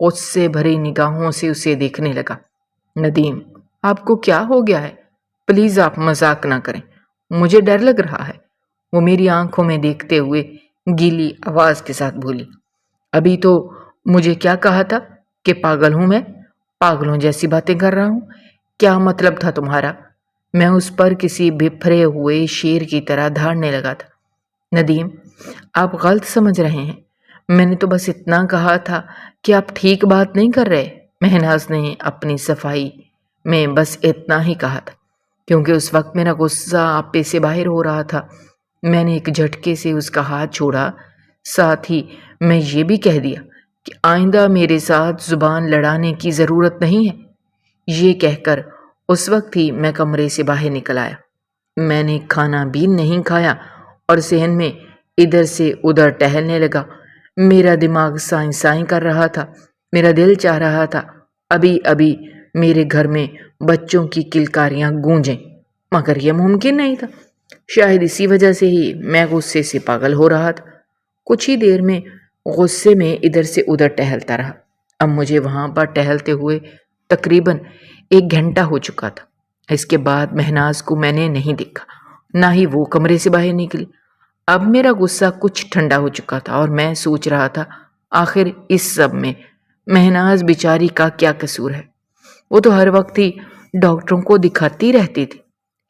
غصے بھری نگاہوں سے اسے دیکھنے لگا۔ ندیم، آپ کو کیا ہو گیا ہے؟ پلیز آپ مذاق نہ کریں، مجھے ڈر لگ رہا ہے۔ وہ میری آنکھوں میں دیکھتے ہوئے گیلی آواز کے ساتھ بولی۔ ابھی تو مجھے کیا کہا تھا کہ پاگل ہوں میں؟ پاگلوں جیسی باتیں کر رہا ہوں؟ کیا مطلب تھا تمہارا؟ میں اس پر کسی بپھرے ہوئے شیر کی طرح دھاڑنے لگا تھا۔ ندیم، آپ غلط سمجھ رہے ہیں، میں نے تو بس اتنا کہا تھا کہ آپ ٹھیک بات نہیں کر رہے۔ مہناز نے اپنی صفائی میں بس اتنا ہی کہا تھا کیونکہ اس وقت میرا غصہ آپے سے باہر ہو رہا تھا۔ میں نے ایک جھٹکے سے اس کا ہاتھ چھوڑا، ساتھ ہی میں یہ بھی کہہ دیا کہ آئندہ میرے ساتھ زبان لڑانے کی ضرورت نہیں ہے۔ یہ کہہ کر اس وقت ہی میں کمرے سے باہر نکل آیا۔ میں نے کھانا بھی نہیں کھایا اور صحن میں ادھر سے ادھر ٹہلنے لگا۔ میرا دماغ سائیں سائیں کر رہا تھا۔ میرا دل چاہ رہا تھا ابھی ابھی میرے گھر میں بچوں کی کلکاریاں گونجیں، مگر یہ ممکن نہیں تھا۔ شاید اسی وجہ سے ہی میں غصے سے پاگل ہو رہا تھا۔ کچھ ہی دیر میں غصے میں ادھر سے ادھر ٹہلتا رہا۔ اب مجھے وہاں پر ٹہلتے ہوئے تقریباً 1 گھنٹہ ہو چکا تھا۔ اس کے بعد مہناز کو میں نے نہیں دیکھا، نہ ہی وہ کمرے سے باہر نکلی۔ اب میرا غصہ کچھ ٹھنڈا ہو چکا تھا اور میں سوچ رہا تھا آخر اس سب میں مہناز بیچاری کا کیا قصور ہے؟ وہ تو ہر وقت ہی ڈاکٹروں کو دکھاتی رہتی تھی۔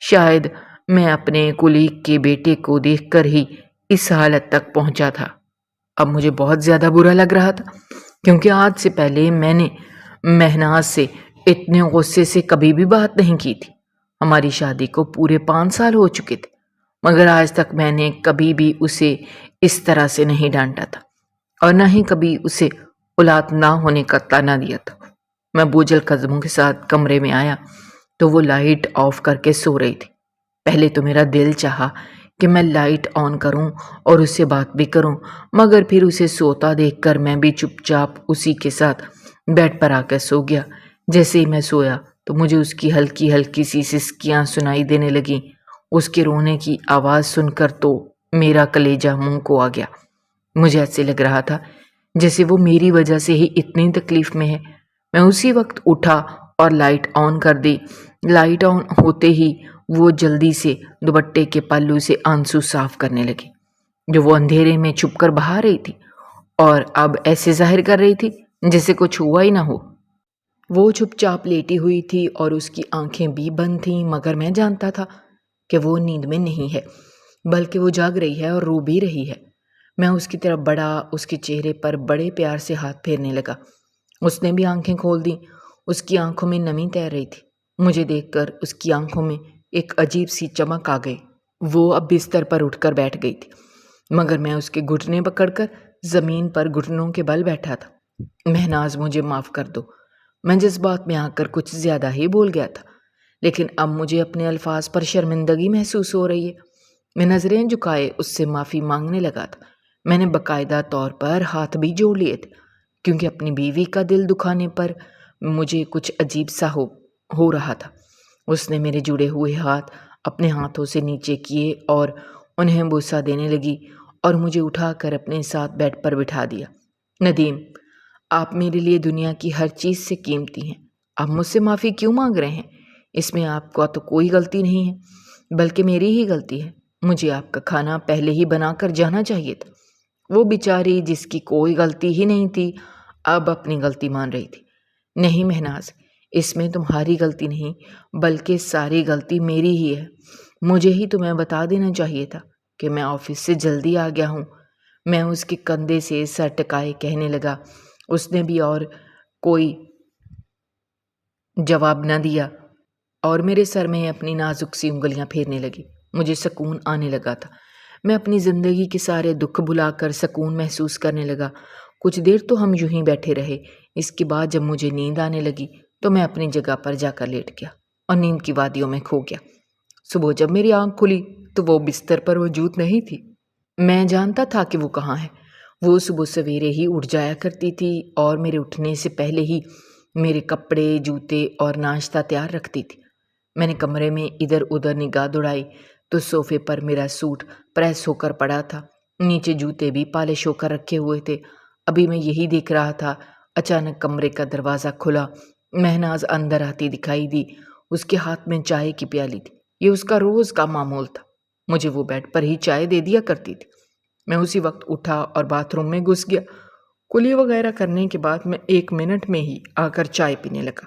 شاید میں اپنے کولیگ کے بیٹے کو دیکھ کر ہی اس حالت تک پہنچا تھا۔ اب مجھے بہت زیادہ برا لگ رہا تھا کیونکہ آج سے پہلے میں نے مہناز سے اتنے غصے سے کبھی بھی بات نہیں کی تھی۔ ہماری شادی کو پورے 5 سال ہو چکے تھے، مگر آج تک میں نے کبھی بھی اسے اس طرح سے نہیں ڈانٹا تھا اور نہ ہی کبھی اسے اولاد نہ ہونے کا طعنہ دیا تھا۔ میں بوجھل قدموں کے ساتھ کمرے میں آیا تو وہ لائٹ آف کر کے سو رہی تھی۔ پہلے تو میرا دل چاہا کہ میں لائٹ آن کروں اور اس سے بات بھی کروں، مگر پھر اسے سوتا دیکھ کر میں بھی چپ چاپ اسی کے ساتھ بیڈ پر آ کر سو گیا۔ جیسے ہی میں سویا تو مجھے اس کی ہلکی ہلکی سی سسکیاں سنائی دینے لگیں۔ اس کے رونے کی آواز سن کر تو میرا کلیجہ منہ کو آ گیا۔ مجھے ایسے لگ رہا تھا جیسے وہ میری وجہ سے ہی اتنی تکلیف میں ہے۔ میں اسی وقت اٹھا اور لائٹ آن کر دی۔ لائٹ آن ہوتے ہی وہ جلدی سے دوپٹے کے پلو سے آنسو صاف کرنے لگی جو وہ اندھیرے میں چھپ کر بہا رہی تھی، اور اب ایسے ظاہر کر رہی تھی جیسے کچھ ہوا ہی نہ ہو۔ وہ چپ چاپ لیٹی ہوئی تھی اور اس کی آنکھیں بھی بند تھیں، مگر میں جانتا تھا کہ وہ نیند میں نہیں ہے بلکہ وہ جاگ رہی ہے اور رو بھی رہی ہے۔ میں اس کی طرف بڑھا، اس کے چہرے پر بڑے پیار سے ہاتھ پھیرنے لگا۔ اس نے بھی آنکھیں کھول دیں۔ اس کی آنکھوں میں نمی تیر رہی تھی۔ مجھے دیکھ کر اس کی آنکھوں میں ایک عجیب سی چمک آ گئی۔ وہ اب بستر پر اٹھ کر بیٹھ گئی تھی، مگر میں اس کے گھٹنے پکڑ کر زمین پر گھٹنوں کے بل بیٹھا تھا۔ مہناز، مجھے معاف کر دو، میں جذبات میں آ کر کچھ زیادہ ہی بول گیا تھا، لیکن اب مجھے اپنے الفاظ پر شرمندگی محسوس ہو رہی ہے۔ میں نظریں جھکائے اس سے معافی مانگنے لگا تھا۔ میں نے باقاعدہ طور پر ہاتھ بھی جوڑ لیے تھے کیونکہ اپنی بیوی کا دل دکھانے پر مجھے کچھ عجیب سا ہو رہا تھا۔ اس نے میرے جڑے ہوئے ہاتھ اپنے ہاتھوں سے نیچے کیے اور انہیں بوسہ دینے لگی اور مجھے اٹھا کر اپنے ساتھ بیڈ پر بٹھا دیا۔ ندیم، آپ میرے لیے دنیا کی ہر چیز سے قیمتی ہیں۔ آپ مجھ سے معافی کیوں مانگ رہے ہیں؟ اس میں آپ کا تو کوئی غلطی نہیں ہے بلکہ میری ہی غلطی ہے۔ مجھے آپ کا کھانا پہلے ہی بنا کر جانا چاہیے تھا۔ وہ بیچاری جس کی کوئی غلطی ہی نہیں تھی اب اپنی غلطی مان رہی تھی۔ نہیں مہناز، اس میں تمہاری غلطی نہیں بلکہ ساری غلطی میری ہی ہے۔ مجھے ہی تمہیں بتا دینا چاہیے تھا کہ میں آفس سے جلدی آ گیا ہوں۔ میں اس کے کندھے سے سر ٹکائے کہنے لگا۔ اس نے بھی اور کوئی جواب نہ دیا اور میرے سر میں اپنی نازک سی انگلیاں پھیرنے لگی۔ مجھے سکون آنے لگا تھا۔ میں اپنی زندگی کے سارے دکھ بھلا کر سکون محسوس کرنے لگا۔ کچھ دیر تو ہم یوں ہی بیٹھے رہے۔ اس کے بعد جب مجھے نیند آنے لگی تو میں اپنی جگہ پر جا کر لیٹ گیا اور نیند کی وادیوں میں کھو گیا۔ صبح جب میری آنکھ کھلی تو وہ بستر پر موجود نہیں تھی۔ میں جانتا تھا کہ وہ کہاں ہے۔ وہ صبح سویرے ہی اٹھ جایا کرتی تھی اور میرے اٹھنے سے پہلے ہی میرے کپڑے، جوتے اور ناشتہ تیار رکھتی تھی۔ میں نے کمرے میں ادھر ادھر نگاہ دوڑائی تو صوفے پر میرا سوٹ پریس ہو کر پڑا تھا۔ نیچے جوتے بھی پالش ہو کر رکھے ہوئے تھے۔ ابھی میں یہی دیکھ رہا تھا، اچانک کمرے کا دروازہ کھلا، مہناز اندر آتی دکھائی دی۔ اس کے ہاتھ میں چائے کی پیالی تھی۔ یہ اس کا روز کا معمول تھا۔ مجھے وہ بیڈ پر ہی چائے دے دیا کرتی تھی۔ میں اسی وقت اٹھا اور باتھ روم میں گھس گیا۔ کلی وغیرہ کرنے کے بعد میں 1 منٹ میں ہی آ کر چائے پینے لگا۔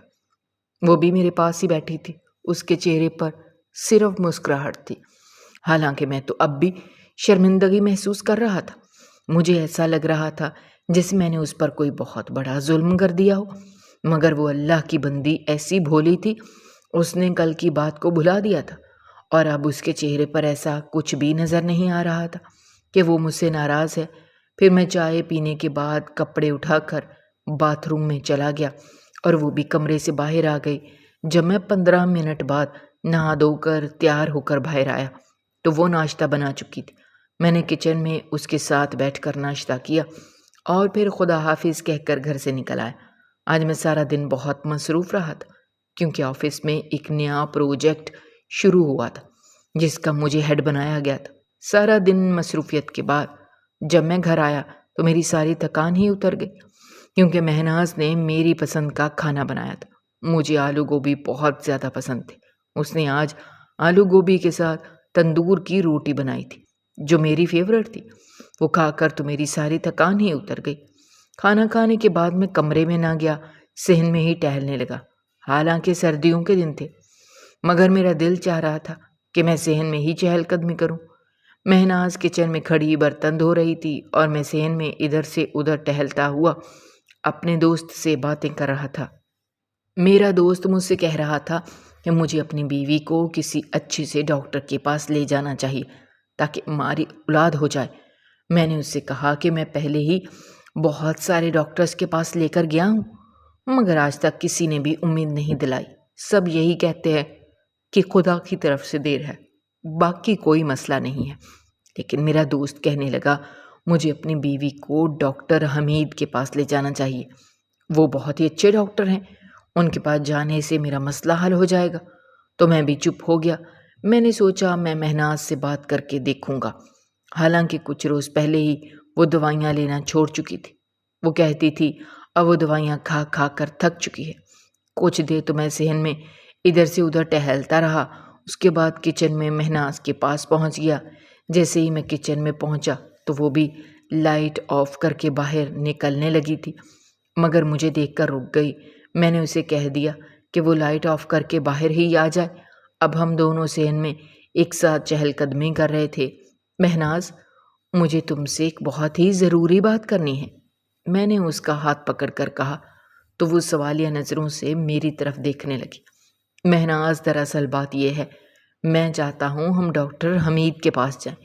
وہ بھی میرے پاس ہی بیٹھی تھی۔ اس کے چہرے پر صرف مسکراہٹ تھی، حالانکہ میں تو اب بھی شرمندگی محسوس کر رہا تھا۔ مجھے ایسا لگ رہا تھا جیسے میں نے اس پر کوئی بہت بڑا ظلم کر دیا ہو، مگر وہ اللہ کی بندی ایسی بھولی تھی، اس نے کل کی بات کو بھلا دیا تھا، اور اب اس کے چہرے پر ایسا کچھ بھی نظر نہیں آ رہا تھا کہ وہ مجھ سے ناراض ہے۔ پھر میں چائے پینے کے بعد کپڑے اٹھا کر باتھ روم میں چلا گیا اور وہ بھی کمرے سے باہر آ گئی۔ جب میں 15 منٹ بعد نہا دھو کر تیار ہو کر باہر آیا تو وہ ناشتہ بنا چکی تھی۔ میں نے کچن میں اس کے ساتھ بیٹھ کر ناشتہ کیا اور پھر خدا حافظ کہہ کر گھر سے نکل آیا۔ آج میں سارا دن بہت مصروف رہا تھا، کیونکہ آفس میں ایک نیا پروجیکٹ شروع ہوا تھا جس کا مجھے ہیڈ بنایا گیا تھا۔ سارا دن مصروفیت کے بعد جب میں گھر آیا تو میری ساری تھکان ہی اتر گئی، کیونکہ مہناز نے میری پسند کا کھانا بنایا تھا۔ مجھے آلو گوبھی بہت زیادہ پسند تھے۔ اس نے آج آلو گوبھی کے ساتھ تندور کی روٹی بنائی تھی جو میری فیورٹ تھی۔ وہ کھا کر تو میری ساری تھکان ہی اتر گئی۔ کھانا کھانے کے بعد میں کمرے میں نہ گیا، صحن میں ہی ٹہلنے لگا۔ حالانکہ سردیوں کے دن تھے، مگر میرا دل چاہ رہا تھا کہ میں صحن میں ہی چہل قدمی کروں۔ مہناز کچن میں کھڑی برتن دھو رہی تھی اور میں صحن میں ادھر سے ادھر ٹہلتا ہوا اپنے دوست سے باتیں کر رہا تھا۔ میرا دوست مجھ سے کہہ رہا تھا کہ مجھے اپنی بیوی کو کسی اچھے سے ڈاکٹر کے پاس لے جانا چاہیے تاکہ ہماری اولاد ہو جائے۔ میں نے اس سے کہا کہ میں پہلے ہی بہت سارے ڈاکٹرز کے پاس لے کر گیا ہوں، مگر آج تک کسی نے بھی امید نہیں دلائی۔ سب یہی کہتے ہیں کہ خدا کی طرف سے دیر ہے، باقی کوئی مسئلہ نہیں ہے۔ لیکن میرا دوست کہنے لگا مجھے اپنی بیوی کو ڈاکٹر حمید کے پاس لے جانا چاہیے، وہ بہت ہی اچھے ڈاکٹر ہیں، ان کے پاس جانے سے میرا مسئلہ حل ہو جائے گا۔ تو میں بھی چپ ہو گیا۔ میں نے سوچا میں مہناز سے بات کر کے دیکھوں گا، حالانکہ کچھ روز پہلے ہی وہ دوائیاں لینا چھوڑ چکی تھی۔ وہ کہتی تھی اب وہ دوائیاں کھا کھا کر تھک چکی ہے۔ کچھ دیر تو میں صحن میں ادھر سے ادھر ٹہلتا رہا۔ اس کے بعد کچن میں مہناز کے پاس پہنچ گیا۔ جیسے ہی میں کچن میں پہنچا تو وہ بھی لائٹ آف کر کے باہر نکلنے لگی تھی، مگر مجھے دیکھ کر رک گئی۔ میں نے اسے کہہ دیا کہ وہ لائٹ آف کر کے باہر ہی آ جائے۔ اب ہم دونوں صحن میں ایک ساتھ چہل قدمی کر رہے تھے۔ مہناز، مجھے تم سے ایک بہت ہی ضروری بات کرنی ہے، میں نے اس کا ہاتھ پکڑ کر کہا تو وہ سوالیہ نظروں سے میری طرف دیکھنے لگی۔ مہناز، دراصل بات یہ ہے، میں چاہتا ہوں ہم ڈاکٹر حمید کے پاس جائیں۔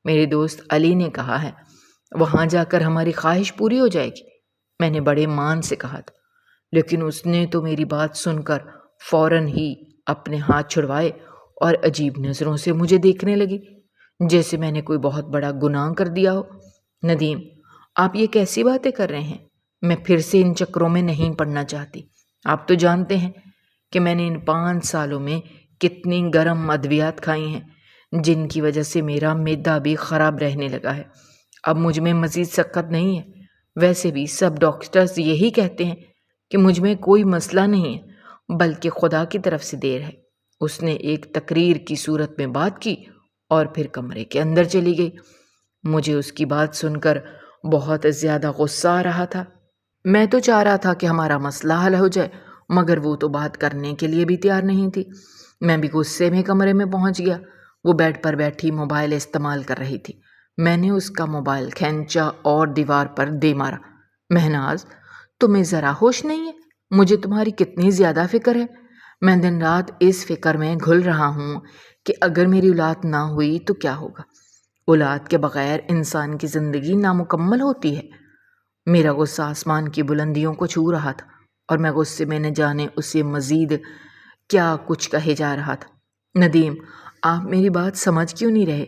میرے دوست علی نے کہا ہے وہاں جا کر ہماری خواہش پوری ہو جائے گی۔ میں نے بڑے مان سے کہا تھا، لیکن اس نے تو میری بات سن کر فوراً ہی اپنے ہاتھ چھڑوائے اور عجیب نظروں سے مجھے دیکھنے لگی، جیسے میں نے کوئی بہت بڑا گناہ کر دیا ہو۔ ندیم، آپ یہ کیسی باتیں کر رہے ہیں؟ میں پھر سے ان چکروں میں نہیں پڑنا چاہتی۔ آپ تو جانتے ہیں کہ میں نے ان 5 سالوں میں کتنی گرم ادویات کھائی ہیں، جن کی وجہ سے میرا معدہ بھی خراب رہنے لگا ہے۔ اب مجھ میں مزید سکت نہیں ہے۔ ویسے بھی سب ڈاکٹرز یہی کہتے ہیں کہ مجھ میں کوئی مسئلہ نہیں ہے، بلکہ خدا کی طرف سے دیر ہے۔ اس نے ایک تقریر کی صورت میں بات کی اور پھر کمرے کے اندر چلی گئی۔ مجھے اس کی بات سن کر بہت زیادہ غصہ آ رہا تھا۔ میں تو چاہ رہا تھا کہ ہمارا مسئلہ حل ہو جائے، مگر وہ تو بات کرنے کے لیے بھی تیار نہیں تھی۔ میں بھی غصے میں کمرے میں پہنچ گیا۔ وہ بیڈ پر بیٹھی موبائل استعمال کر رہی تھی۔ میں نے اس کا موبائل کھینچا اور دیوار پر دے مارا۔ مہناز، تمہیں ذرا ہوش نہیں ہے؟ مجھے تمہاری کتنی زیادہ فکر ہے۔ میں دن رات اس فکر میں گھل رہا ہوں کہ اگر میری اولاد نہ ہوئی تو کیا ہوگا۔ اولاد کے بغیر انسان کی زندگی نامکمل ہوتی ہے۔ میرا غصہ آسمان کی بلندیوں کو چھو رہا تھا اور میں غصے میں نہ جانے اسے مزید کیا کچھ کہے جا رہا تھا۔ ندیم، آپ میری بات سمجھ کیوں نہیں رہے؟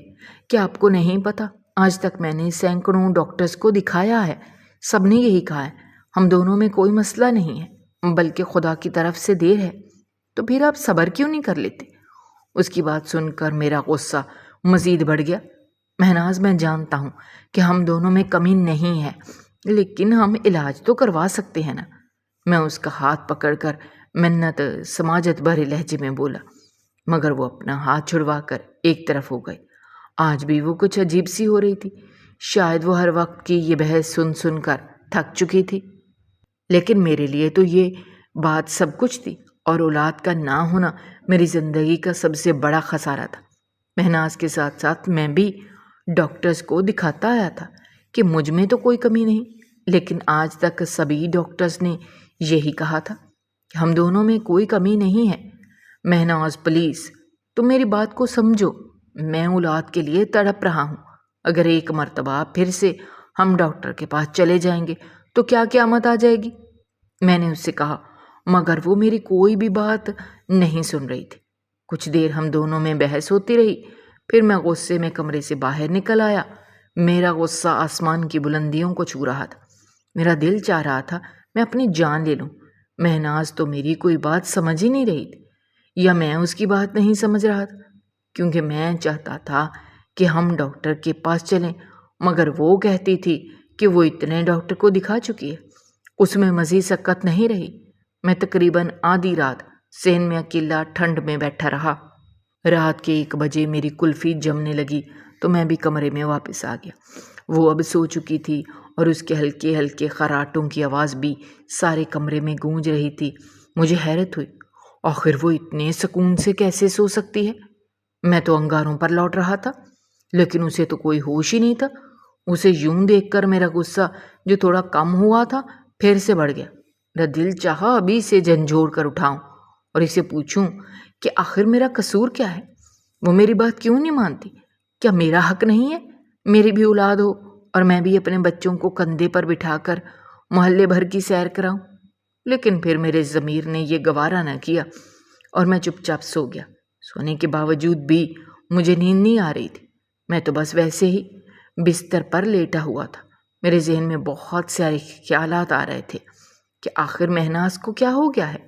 کیا آپ کو نہیں پتا آج تک میں نے سینکڑوں ڈاکٹرز کو دکھایا ہے، سب نے یہی کہا ہے ہم دونوں میں کوئی مسئلہ نہیں ہے، بلکہ خدا کی طرف سے دیر ہے۔ تو پھر آپ صبر کیوں نہیں کر لیتے؟ اس کی بات سن کر میرا غصہ مزید بڑھ گیا۔ مہناز، میں جانتا ہوں کہ ہم دونوں میں کمی نہیں ہے، لیکن ہم علاج تو کروا سکتے ہیں نا، میں اس کا ہاتھ پکڑ کر منت سماجت بھرے لہجے میں بولا، مگر وہ اپنا ہاتھ چھڑوا کر ایک طرف ہو گئے۔ آج بھی وہ کچھ عجیب سی ہو رہی تھی، شاید وہ ہر وقت کی یہ بحث سن سن کر تھک چکی تھی، لیکن میرے لیے تو یہ بات سب کچھ تھی، اور اولاد کا نہ ہونا میری زندگی کا سب سے بڑا خسارہ تھا۔ مہناز کے ساتھ ساتھ میں بھی ڈاکٹرز کو دکھاتا آیا تھا کہ مجھ میں تو کوئی کمی نہیں، لیکن آج تک سبھی ڈاکٹرز نے یہی کہا تھا کہ ہم دونوں میں کوئی کمی نہیں ہے۔ مہناز پلیز تم میری بات کو سمجھو، میں اولاد کے لیے تڑپ رہا ہوں۔ اگر ایک مرتبہ پھر سے ہم ڈاکٹر کے پاس چلے جائیں گے تو کیا قیامت آ جائے گی؟ میں نے اس سے کہا، مگر وہ میری کوئی بھی بات نہیں سن رہی تھی۔ کچھ دیر ہم دونوں میں بحث ہوتی رہی، پھر میں غصے میں کمرے سے باہر نکل آیا۔ میرا غصہ آسمان کی بلندیوں کو چھو رہا تھا۔ میرا دل چاہ رہا تھا میں اپنی جان لے لوں۔ مہناز تو میری کوئی بات سمجھ ہی نہیں رہی تھی، یا میں اس کی بات نہیں سمجھ رہا تھا، کیونکہ میں چاہتا تھا کہ ہم ڈاکٹر کے پاس چلیں، مگر وہ کہتی تھی کہ وہ اتنے ڈاکٹر کو دکھا چکی ہے، اس میں مزید سکت نہیں رہی۔ میں تقریباً آدھی رات سین میں اکیلا ٹھنڈ میں بیٹھا رہا۔ رات کے 1 بجے میری کلفی جمنے لگی تو میں بھی کمرے میں واپس آ گیا۔ وہ اب سو چکی تھی اور اس کے ہلکے ہلکے خراٹوں کی آواز بھی سارے کمرے میں گونج رہی تھی۔ مجھے حیرت ہوئی، آخر وہ اتنے سکون سے کیسے سو سکتی ہے؟ میں تو انگاروں پر لوٹ رہا تھا، لیکن اسے تو کوئی ہوش ہی نہیں تھا۔ اسے یوں دیکھ کر میرا غصہ جو تھوڑا کم ہوا تھا پھر سے بڑھ گیا۔ میرا دل چاہا ابھی سے جھنجھوڑ کر اٹھاؤں اور اسے پوچھوں کہ آخر میرا قصور کیا ہے؟ وہ میری بات کیوں نہیں مانتی؟ کیا میرا حق نہیں ہے میری بھی اولاد ہو اور میں بھی اپنے بچوں کو کندھے پر بٹھا کر محلے بھر کی سیر کراؤں؟ لیکن پھر میرے ضمیر نے یہ گوارا نہ کیا اور میں چپ چاپ سو گیا۔ سونے کے باوجود بھی مجھے نیند نہیں آ رہی تھی۔ میں تو بس ویسے ہی بستر پر لیٹا ہوا تھا۔ میرے ذہن میں بہت سارے خیالات آ رہے تھے کہ آخر مہناز کو کیا ہو گیا ہے،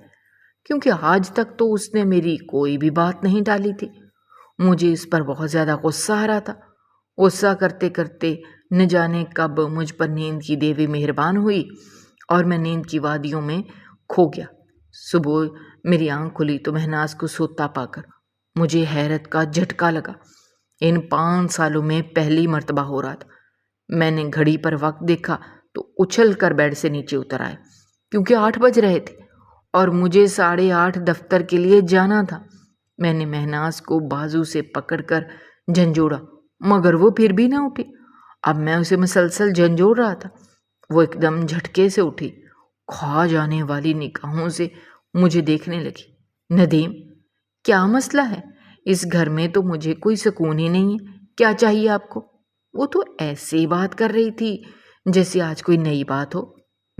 کیونکہ آج تک تو اس نے میری کوئی بھی بات نہیں ڈالی تھی۔ مجھے اس پر بہت زیادہ غصہ آ رہا تھا۔ غصہ کرتے کرتے نہ جانے کب مجھ پر نیند کی دیوی مہربان ہوئی اور میں نیند کی وادیوں میں کھو گیا۔ صبح میری آنکھ کھلی تو مہناز کو سوتا پا کر مجھے حیرت کا جھٹکا لگا۔ ان 5 سالوں میں پہلی مرتبہ ہو رہا تھا۔ میں نے گھڑی پر وقت دیکھا تو اچھل کر بیڈ سے نیچے اتر آیا، کیونکہ 8 بج رہے تھے اور مجھے 8:30 دفتر کے لیے جانا تھا۔ میں نے مہناز کو بازو سے پکڑ کر جھنجھوڑا، مگر وہ پھر بھی نہ اٹھی۔ اب میں اسے مسلسل جھنجھوڑ رہا تھا۔ وہ ایک دم جھٹکے سے اٹھی، کھا جانے والی نگاہوں سے مجھے دیکھنے لگی۔ ندیم، کیا مسئلہ ہے؟ اس گھر میں تو مجھے کوئی سکون ہی نہیں ہے، کیا چاہیے آپ کو؟ وہ تو ایسے ہی بات کر رہی تھی جیسے آج کوئی نئی بات ہو۔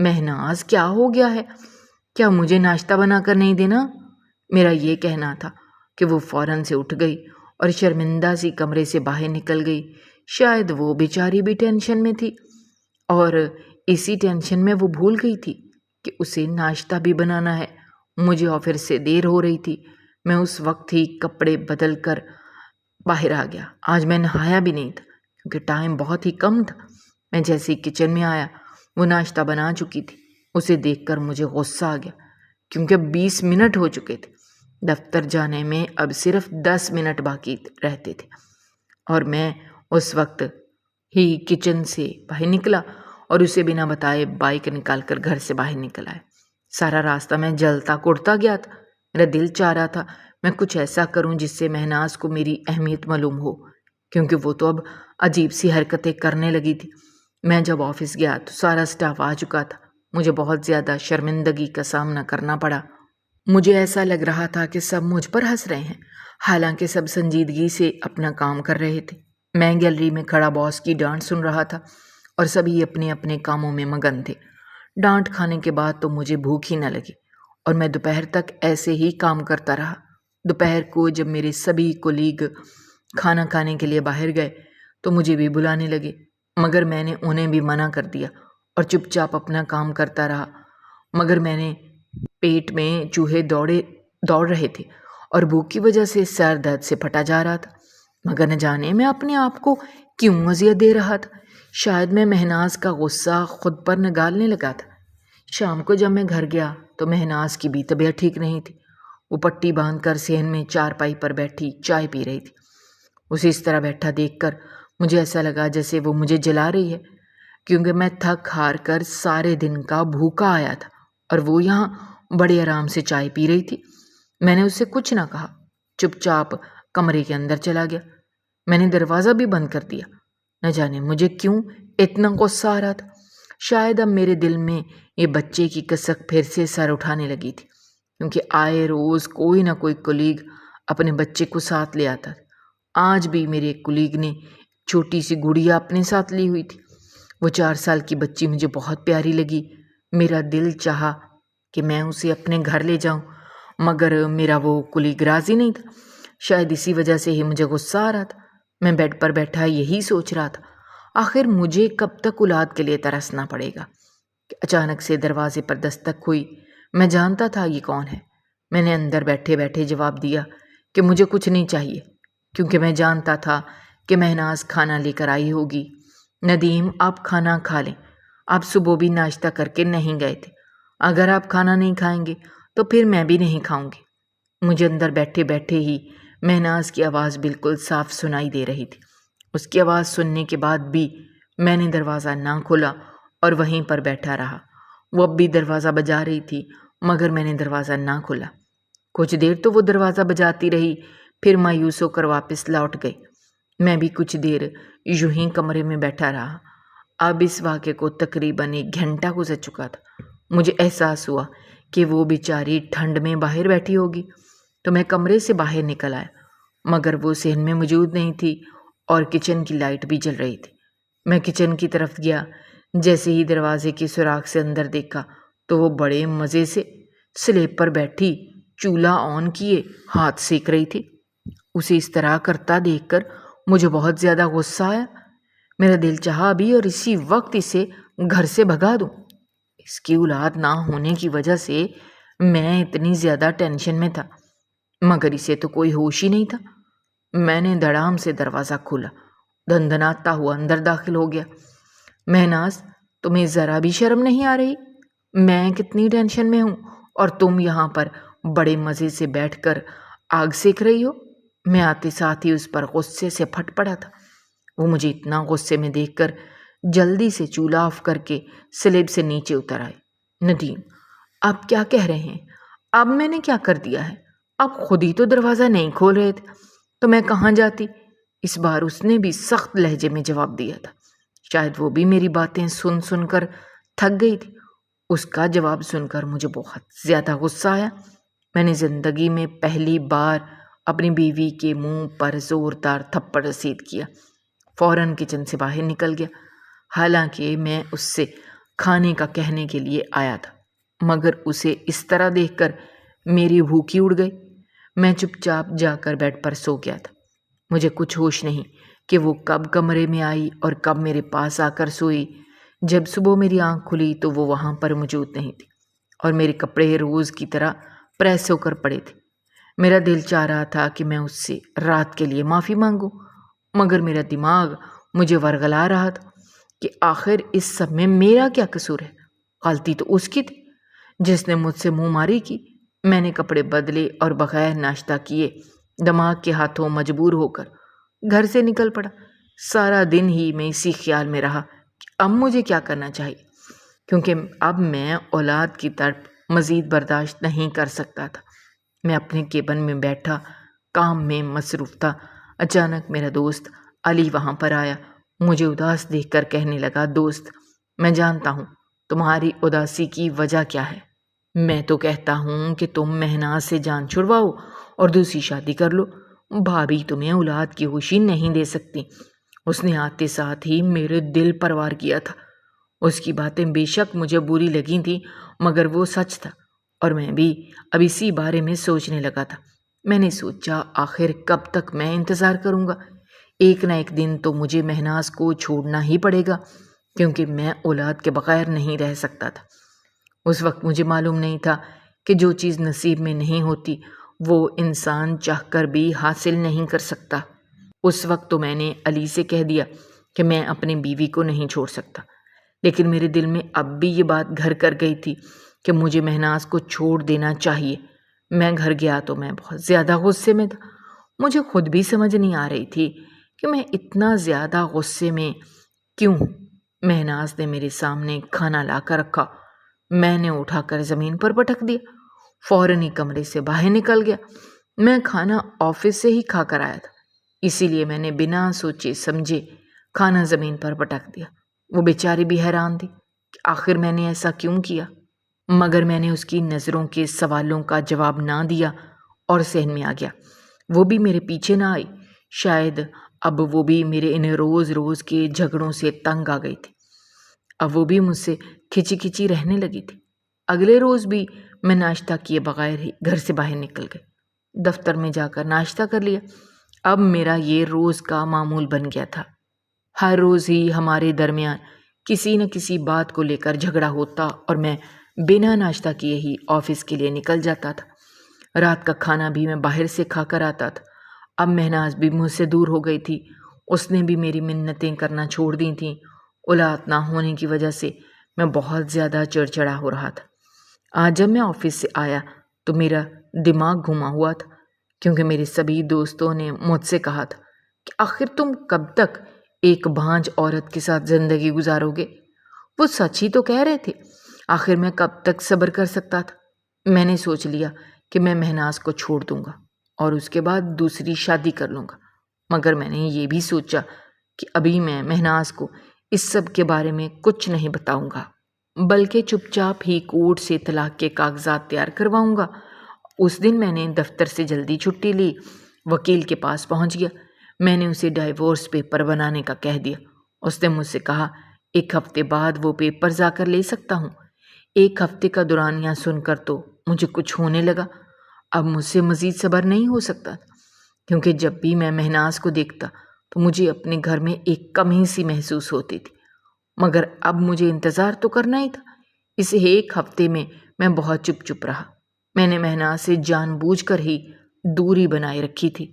مہناز، کیا ہو گیا ہے؟ کیا مجھے ناشتہ بنا کر نہیں دینا؟ میرا یہ کہنا تھا کہ وہ فوراً سے اٹھ گئی اور شرمندہ سی کمرے سے باہر نکل گئی۔ شاید وہ بیچاری بھی ٹینشن میں تھی، اور اسی ٹینشن میں وہ بھول گئی تھی کہ اسے ناشتہ بھی بنانا ہے۔ مجھے آفس سے دیر ہو رہی تھی۔ میں اس وقت ہی کپڑے بدل کر باہر آ گیا۔ آج میں نہایا بھی نہیں تھا کیونکہ ٹائم بہت ہی کم تھا۔ میں جیسے ہی کچن میں آیا وہ ناشتہ بنا چکی تھی۔ اسے دیکھ کر مجھے غصہ آ گیا کیونکہ 20 منٹ ہو چکے تھے۔ دفتر جانے میں اب صرف 10 منٹ باقی رہتے تھے اور میں اس وقت ہی کچن سے باہر نکلا اور اسے بنا بتائے بائک نکال کر گھر سے باہر نکل آیا۔ سارا راستہ میں جلتا کوڑتا گیا تھا۔ میرا دل چاہ رہا تھا میں کچھ ایسا کروں جس سے مہناز کو میری اہمیت معلوم ہو، کیونکہ وہ تو اب عجیب سی حرکتیں کرنے لگی تھی۔ میں جب آفس گیا تو سارا سٹاف آ چکا تھا۔ مجھے بہت زیادہ شرمندگی کا سامنا کرنا پڑا۔ مجھے ایسا لگ رہا تھا کہ سب مجھ پر ہنس رہے ہیں، حالانکہ سب سنجیدگی سے اپنا کام کر رہے تھے۔ میں گیلری میں کھڑا باس کی ڈانٹ سن رہا تھا اور سبھی اپنے اپنے کاموں میں مگن تھے۔ ڈانٹ کھانے کے بعد تو مجھے بھوک ہی نہ لگی اور میں دوپہر تک ایسے ہی کام کرتا رہا۔ دوپہر کو جب میرے سبھی کولیگ کھانا کھانے کے لیے باہر گئے تو مجھے بھی بلانے لگے، مگر میں نے انہیں بھی منع کر دیا اور چپ چاپ اپنا کام کرتا رہا۔ مگر میں نے پیٹ میں چوہے دوڑ رہے تھے اور بھوک کی وجہ سے سر درد سے پھٹا جا رہا تھا، مگر نہ جانے میں اپنے آپ کو کیوں اذیت دے رہا تھا۔ شاید میں مہناز کا غصہ خود پر نگالنے لگا تھا۔ شام کو جب میں گھر گیا تو مہناز کی بھی طبیعت ٹھیک نہیں تھی۔ وہ پٹی باندھ کر صحن میں چارپائی پر بیٹھی چائے پی رہی تھی۔ اسے اس طرح بیٹھا دیکھ کر مجھے ایسا لگا جیسے وہ مجھے جلا رہی ہے، کیونکہ میں تھک ہار کر سارے دن کا بھوکا آیا تھا اور وہ یہاں بڑے آرام سے چائے پی رہی تھی۔ میں نے اسے کچھ نہ کہا، چپ چاپ کمرے کے اندر چلا گیا۔ میں نے دروازہ بھی بند کر دیا۔ نہ جانے مجھے کیوں اتنا غصہ آ رہا تھا۔ شاید اب میرے دل میں یہ بچے کی کسک پھر سے سر اٹھانے لگی تھی، کیونکہ آئے روز کوئی نہ کوئی کلیگ اپنے بچے کو ساتھ لے آتا تھا۔ آج بھی میرے ایک کلیگ نے چھوٹی سی گڑیا اپنے ساتھ لی ہوئی تھی۔ وہ 4 سال کی بچی مجھے بہت پیاری لگی۔ میرا دل چاہا کہ میں اسے اپنے گھر لے جاؤں، مگر میرا وہ کلیگ راضی نہیں تھا۔ شاید اسی وجہ سے ہی مجھے غصہ آ رہا تھا۔ میں بیڈ پر بیٹھا یہی سوچ رہا تھا، آخر مجھے کب تک اولاد کے لیے ترسنا پڑے گا کہ اچانک سے دروازے پر دستک ہوئی۔ میں جانتا تھا یہ کون ہے۔ میں نے اندر بیٹھے بیٹھے جواب دیا کہ مجھے کچھ نہیں چاہیے، کیونکہ میں جانتا تھا کہ مہناز کھانا لے کر آئی ہوگی۔ ندیم، آپ کھانا کھا لیں، آپ صبح بھی ناشتہ کر کے نہیں گئے تھے۔ اگر آپ کھانا نہیں کھائیں گے تو پھر میں بھی نہیں کھاؤں گی۔ مجھے اندر بیٹھے بیٹھے ہی مہناز کی آواز بالکل صاف سنائی دے رہی تھی۔ اس کی آواز سننے کے بعد بھی میں نے دروازہ نہ کھولا اور وہیں پر بیٹھا رہا۔ وہ اب بھی دروازہ بجا رہی تھی، مگر میں نے دروازہ نہ کھولا۔ کچھ دیر تو وہ دروازہ بجاتی رہی، پھر مایوس ہو کر واپس لوٹ گئی۔ میں بھی کچھ دیر یوں ہی کمرے میں بیٹھا رہا۔ اب اس واقعے کو تقریباً 1 گھنٹہ گزر چکا تھا۔ مجھے احساس ہوا کہ وہ بیچاری ٹھنڈ میں باہر بیٹھی ہوگی، تو میں کمرے سے باہر نکل آیا، مگر وہ صحن میں موجود نہیں تھی اور کچن کی لائٹ بھی جل رہی تھی۔ میں کچن کی طرف گیا۔ جیسے ہی دروازے کے سوراخ سے اندر دیکھا تو وہ بڑے مزے سے سلیب پر بیٹھی چولہا آن کیے ہاتھ سیک رہی تھی۔ اسے اس طرح کرتا دیکھ کر مجھے بہت زیادہ غصہ آیا۔ میرا دل چاہا ابھی اور اسی وقت اسے گھر سے بھگا دوں۔ اس کی اولاد نہ ہونے کی وجہ سے میں اتنی زیادہ ٹینشن میں تھا، مگر اسے تو کوئی ہوش ہی نہیں تھا۔ میں نے دھڑام سے دروازہ کھولا، دھندناتا ہوا اندر داخل ہو گیا۔ مہناز، تمہیں ذرا بھی شرم نہیں آ رہی؟ میں کتنی ٹینشن میں ہوں اور تم یہاں پر بڑے مزے سے بیٹھ کر آگ سیک رہی ہو۔ میں آتے ساتھ ہی اس پر غصے سے پھٹ پڑا تھا۔ وہ مجھے اتنا غصے میں دیکھ کر جلدی سے چولہا آف کر کے سلیب سے نیچے اتر آئے۔ ندیم، آپ کیا کہہ رہے ہیں؟ اب میں نے کیا کر دیا ہے؟ آپ خود ہی تو دروازہ نہیں کھول رہے تھے، تو میں کہاں جاتی؟ اس بار اس نے بھی سخت لہجے میں جواب دیا تھا۔ شاید وہ بھی میری باتیں سن سن کر تھک گئی تھی۔ اس کا جواب سن کر مجھے بہت زیادہ غصہ آیا۔ میں نے زندگی میں پہلی بار اپنی بیوی کے منہ پر زوردار تھپڑ رسید کیا۔ فوراً کچن سے باہر نکل گیا، حالانکہ میں اس سے کھانے کا کہنے کے لیے آیا تھا، مگر اسے اس طرح دیکھ کر میری بھوک ہی اڑ گئی۔ میں چپ چاپ جا کر بیڈ پر سو گیا تھا۔ مجھے کچھ ہوش نہیں کہ وہ کب کمرے میں آئی اور کب میرے پاس آ کر سوئی۔ جب صبح میری آنکھ کھلی تو وہ وہاں پر موجود نہیں تھی اور میرے کپڑے روز کی طرح پریس ہو کر پڑے تھے۔ میرا دل چاہ رہا تھا کہ میں اس سے رات کے لیے معافی مانگوں، مگر میرا دماغ مجھے ورغلا رہا تھا کہ آخر اس سب میں میرا کیا قصور ہے؟ غلطی تو اس کی تھی جس نے مجھ سے منہ ماری کی۔ میں نے کپڑے بدلے اور بغیر ناشتہ کیے دماغ کے ہاتھوں مجبور ہو کر گھر سے نکل پڑا۔ سارا دن ہی میں اسی خیال میں رہا کہ اب مجھے کیا کرنا چاہیے، کیونکہ اب میں اولاد کی تڑپ مزید برداشت نہیں کر سکتا تھا۔ میں اپنے کیبن میں بیٹھا کام میں مصروف تھا۔ اچانک میرا دوست علی وہاں پر آیا۔ مجھے اداس دیکھ کر کہنے لگا، دوست، میں جانتا ہوں تمہاری اداسی کی وجہ کیا ہے۔ میں تو کہتا ہوں کہ تم مہناز سے جان چھڑواؤ اور دوسری شادی کر لو۔ بھابھی تمہیں اولاد کی خوشی نہیں دے سکتی۔ اس نے آتے ساتھ ہی میرے دل پر وار کیا تھا۔ اس کی باتیں بے شک مجھے بری لگی تھیں، مگر وہ سچ تھا اور میں بھی اب اسی بارے میں سوچنے لگا تھا۔ میں نے سوچا آخر کب تک میں انتظار کروں گا؟ ایک نہ ایک دن تو مجھے مہناز کو چھوڑنا ہی پڑے گا، کیونکہ میں اولاد کے بغیر نہیں رہ سکتا تھا۔ اس وقت مجھے معلوم نہیں تھا کہ جو چیز نصیب میں نہیں ہوتی وہ انسان چاہ کر بھی حاصل نہیں کر سکتا۔ اس وقت تو میں نے علی سے کہہ دیا کہ میں اپنی بیوی کو نہیں چھوڑ سکتا، لیکن میرے دل میں اب بھی یہ بات گھر کر گئی تھی کہ مجھے مہناز کو چھوڑ دینا چاہیے۔ میں گھر گیا تو میں بہت زیادہ غصے میں تھا۔ مجھے خود بھی سمجھ نہیں آ رہی تھی کہ میں اتنا زیادہ غصے میں کیوں ہوں۔ مہناز نے میرے سامنے کھانا لا کر رکھا، میں نے اٹھا کر زمین پر پٹک دیا، فوراً ہی کمرے سے باہر نکل گیا۔ میں کھانا آفس سے ہی کھا کر آیا تھا، اسی لیے میں نے بنا سوچے سمجھے کھانا زمین پر پٹک دیا۔ وہ بیچاری بھی حیران تھی کہ آخر میں نے ایسا کیوں کیا، مگر میں نے اس کی نظروں کے سوالوں کا جواب نہ دیا اور صحن میں آ گیا۔ وہ بھی میرے پیچھے نہ آئی، شاید اب وہ بھی میرے ان روز روز کے جھگڑوں سے تنگ آ گئی تھی۔ اب وہ بھی مجھ سے کھچی کھچی رہنے لگی تھی۔ اگلے روز بھی میں ناشتہ کیے بغیر ہی گھر سے باہر نکل گئی، دفتر میں جا کر ناشتہ کر لیا۔ اب میرا یہ روز کا معمول بن گیا تھا۔ ہر روز ہی ہمارے درمیان کسی نہ کسی بات کو لے کر جھگڑا ہوتا اور میں بنا ناشتہ کیے ہی آفس کے لیے نکل جاتا تھا۔ رات کا کھانا بھی میں باہر سے کھا کر آتا تھا۔ اب مہناز بھی مجھ سے دور ہو گئی تھی، اس نے بھی میری منتیں کرنا چھوڑ دی تھیں۔ اولاد نہ ہونے کی وجہ سے میں بہت زیادہ چڑچڑا ہو رہا تھا۔ آج جب میں آفس سے آیا تو میرا دماغ گھما ہوا تھا، کیونکہ میرے سبھی دوستوں نے مجھ سے کہا تھا کہ آخر تم کب تک ایک بھانج عورت کے ساتھ زندگی گزارو گے؟ وہ سچ ہی تو کہہ رہے تھے۔ آخر میں کب تک صبر کر سکتا تھا؟ میں نے سوچ لیا کہ میں مہناز کو چھوڑ دوں گا اور اس کے بعد دوسری شادی کر لوں گا، مگر میں نے یہ بھی سوچا کہ ابھی میں مہناز کو اس سب کے بارے میں کچھ نہیں بتاؤں گا، بلکہ چپ چاپ ہی کورٹ سے طلاق کے کاغذات تیار کرواؤں گا۔ اس دن میں نے دفتر سے جلدی چھٹی لی، وکیل کے پاس پہنچ گیا۔ میں نے اسے ڈائیورس پیپر بنانے کا کہہ دیا۔ اس نے مجھ سے کہا 1 ہفتے بعد وہ پیپرز آ کر لے سکتا ہوں۔ 1 ہفتے کا دورانیہ سن کر تو مجھے کچھ ہونے لگا۔ اب مجھ سے مزید صبر نہیں ہو سکتا تھا، کیونکہ جب بھی میں مہناز کو دیکھتا تو مجھے اپنے گھر میں ایک کمی سی محسوس ہوتی تھی، مگر اب مجھے انتظار تو کرنا ہی تھا۔ اس 1 ہفتے میں بہت چپ رہا۔ میں نے مہناز سے جان بوجھ کر ہی دوری بنائے رکھی تھی۔